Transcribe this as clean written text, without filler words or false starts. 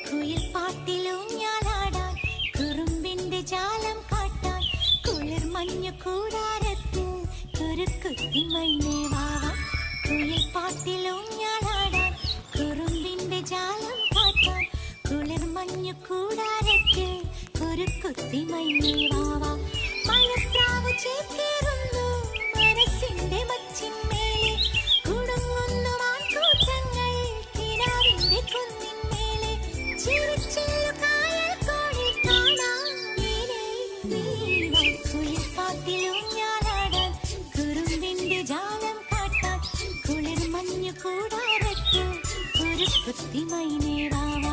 കുയിൽ പാട്ടിലൂഞ്ഞാലാടാൻ കുറുമ്പിന്റെ ജാലം കാട്ടാൻ കുളിർ മഞ്ഞു കൂടാരത്തിൽ കുരുക്കുത്തി മൈനേ വാവാ. കുയിൽ പാട്ടിലൂഞ്ഞാലാടാൻ കുറുമ്പിന്റെ ജാലം കാട്ടാൻ കുളിർ മഞ്ഞു കൂടാരത്തിൽ കുരുക്കുത്തി മൈനേ വാവാ. മഴപ്രാവ് ചേക്കേറുന്നു മനസ്സിന്റെ മച്ചിന്മേലെ കുടുങ്ങുന്നു മാൻകൂട്ടങ്ങൾ കിനാവിന്റെ കുന്നിന്മേലെ ചിരിച്ചില്ലു കായൽ കോഴി കാണാൻ നീലേ നീവാ. കുയിൽ പാട്ടിലൂഞ്ഞാലാടാൻ കുറുമ്പിന്റെ ജാലം കാട്ടാൻ കുളിർ മഞ്ഞു കൂടാരത്തിൽ കുരുക്കുത്തി മൈനേ വാവാ.